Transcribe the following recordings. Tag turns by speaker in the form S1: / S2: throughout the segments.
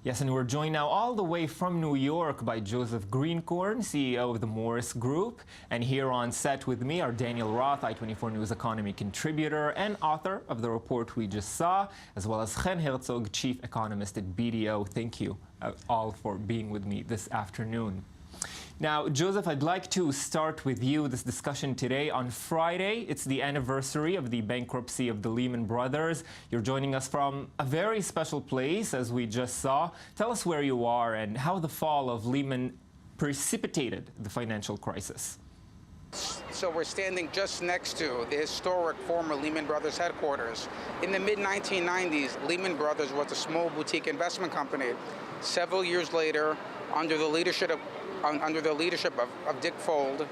S1: Yes, and we're joined now all the way from New York by Joseph Grinkorn, CEO of the Morris Group. And here on set with me are Daniel Roth, I-24 News economy contributor and author of the report we just saw, as well as Chen Herzog, chief economist at BDO. Thank you all for being with me this afternoon. Now, Joseph, I'd like to start with you this discussion today. On Friday, it's the anniversary of the bankruptcy of the Lehman Brothers. You're joining us from a very special place, as we just saw. Tell us where you are and how the fall of Lehman precipitated the financial crisis.
S2: So we're standing just next to the historic former Lehman Brothers headquarters. In the mid-1990s, Lehman Brothers was a small boutique investment company. Several years later, under the leadership of Dick Fold,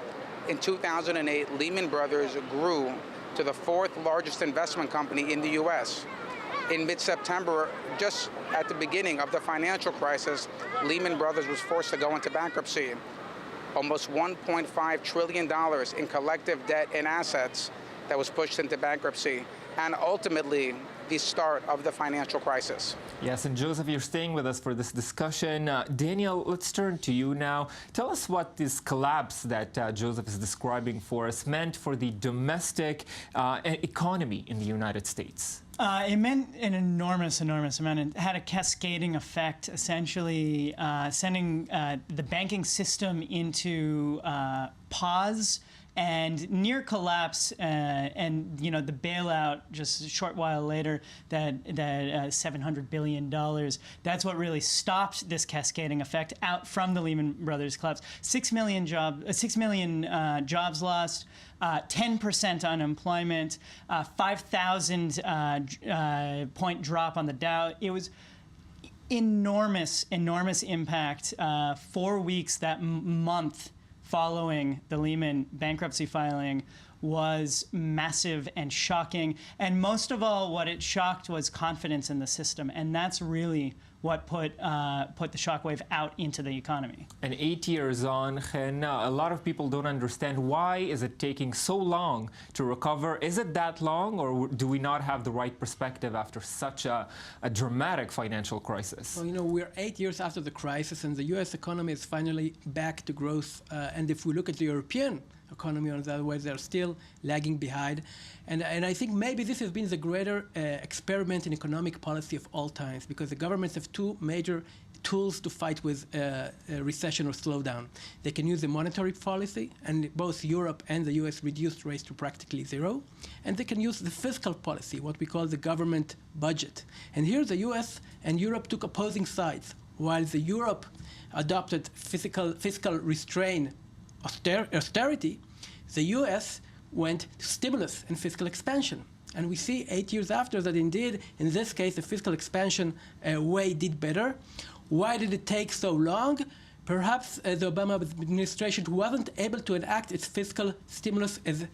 S2: in 2008, Lehman Brothers grew to the fourth largest investment company in the U.S. In mid-September, just at the beginning of the financial crisis, Lehman Brothers was forced to go into bankruptcy. Almost $1.5 trillion in collective debt and assets that was pushed into bankruptcy, and ultimately the start of the financial crisis.
S1: Yes, and Joseph, you're staying with us for this discussion. Daniel, let's turn to you now. Tell us what this collapse that Joseph is describing for us meant for the domestic economy in the United States.
S3: It meant an enormous amount. It had a cascading effect, essentially sending the banking system into pause and near collapse, and the bailout just a short while later, that $700 billion. That's what really stopped this cascading effect out from the Lehman Brothers collapse. 6 million jobs lost. 10% unemployment, 5,000 point drop on the Dow. It was enormous impact. 4 weeks that month following the Lehman bankruptcy filing was massive and shocking. And most of all, what it shocked was confidence in the system. And that's really what put the shockwave out into the economy.
S1: And 8 years on, Chen, a lot of people don't understand why is it taking so long to recover. Is it that long, or do we not have the right perspective after such a dramatic financial crisis?
S4: Well, we're 8 years after the crisis, and the U.S. economy is finally back to growth. And if we look at the European economy, on the other way, they're still lagging behind. And I think maybe this has been the greater experiment in economic policy of all times, because the governments have two major tools to fight with recession or slowdown. They can use the monetary policy, and both Europe and the US reduced rates to practically zero. And they can use the fiscal policy, what we call the government budget. And here the US and Europe took opposing sides. While the Europe adopted fiscal restraint, austerity, the US went to stimulus and fiscal expansion. And we see 8 years after that, indeed, in this case, the fiscal expansion way did better. Why did it take so long? Perhaps the Obama administration wasn't able to enact its fiscal stimulus as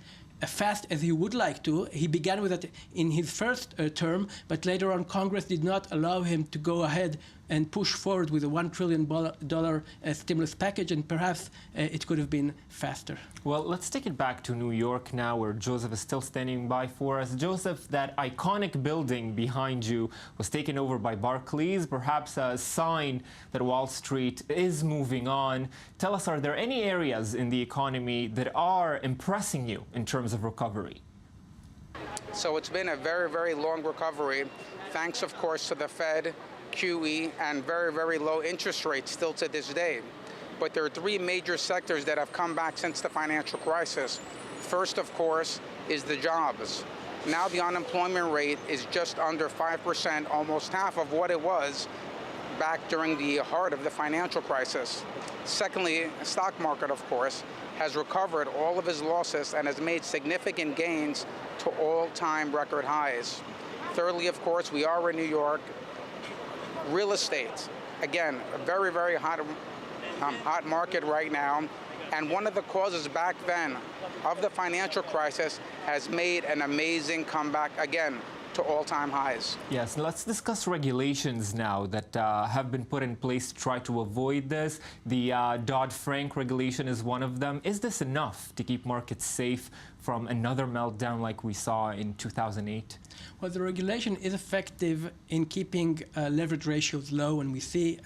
S4: fast as he would like to. He began with it in his first term, but later on Congress did not allow him to go ahead and push forward with a $1 trillion stimulus package, and perhaps it could have been faster.
S1: Well, let's take it back to New York now, where Joseph is still standing by for us. Joseph, that iconic building behind you was taken over by Barclays, perhaps a sign that Wall Street is moving on. Tell us, are there any areas in the economy that are impressing you in terms of recovery?
S2: So it's been a very, very long recovery, thanks, of course, to the Fed, QE, and very, very low interest rates still to this day. But there are three major sectors that have come back since the financial crisis. First, of course, is the jobs. Now the unemployment rate is just under 5%, almost half of what it was back during the heart of the financial crisis. Secondly, the stock market, of course, has recovered all of his losses and has made significant gains to all-time record highs. Thirdly, of course, we are in New York. Real estate, again, a very, very hot market right now. And one of the causes back then of the financial crisis has made an amazing comeback again. to all-time highs.
S1: Yes, let's discuss regulations now that have been put in place to try to avoid this. The Dodd-Frank regulation is one of them. Is this enough to keep markets safe from another meltdown like we saw in 2008?
S4: Well, the regulation is effective in keeping leverage ratios low, and we see,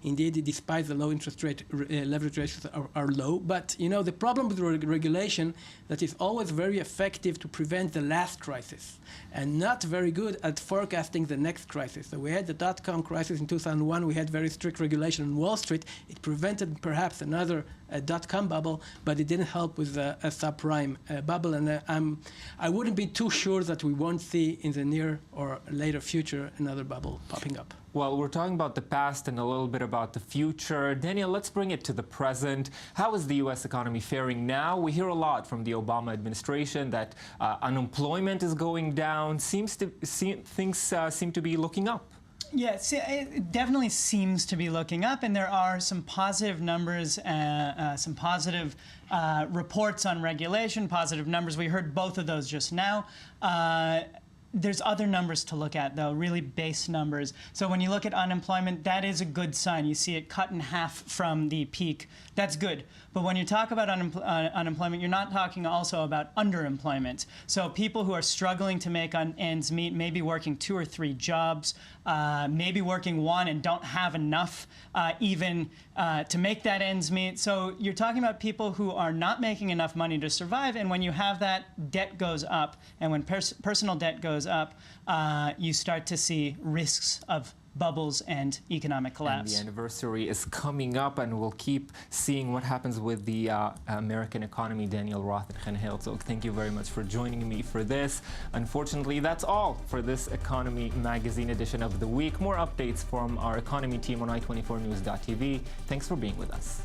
S4: indeed, despite the low interest rate, leverage ratios are low. But, you know, the problem with regulation that is always very effective to prevent the last crisis and not very good at forecasting the next crisis. So we had the dot-com crisis in 2001. We had very strict regulation on Wall Street. It prevented perhaps another dot-com bubble, but it didn't help with a subprime bubble. And I wouldn't be too sure that we won't see in the near or later future another bubble popping up.
S1: Well, we're talking about the past and a little bit about the future. Daniel, let's bring it to the present. How is the U.S. economy faring now? We hear a lot from the Obama administration that unemployment is going down. Things seem to be looking up.
S3: Yes, it definitely seems to be looking up, and there are some positive numbers, some positive reports on regulation, positive numbers. We heard both of those just now. There's other numbers to look at, though, really base numbers. So when you look at unemployment, that is a good sign. You see it cut in half from the peak. That's good. But when you talk about unemployment, you're not talking also about underemployment. So people who are struggling to make ends meet, maybe working 2 or 3 jobs, maybe working 1 and don't have enough even to make that ends meet. So you're talking about people who are not making enough money to survive, and when you have that, debt goes up. And when personal debt goes up, you start to see risks of bubbles and economic collapse.
S1: And the anniversary is coming up, and we'll keep seeing what happens with the American economy. Daniel Roth and Chen Herzog, thank you very much for joining me for this. Unfortunately, that's all for this Economy Magazine edition of the week. More updates from our economy team on i24news.tv. Thanks for being with us.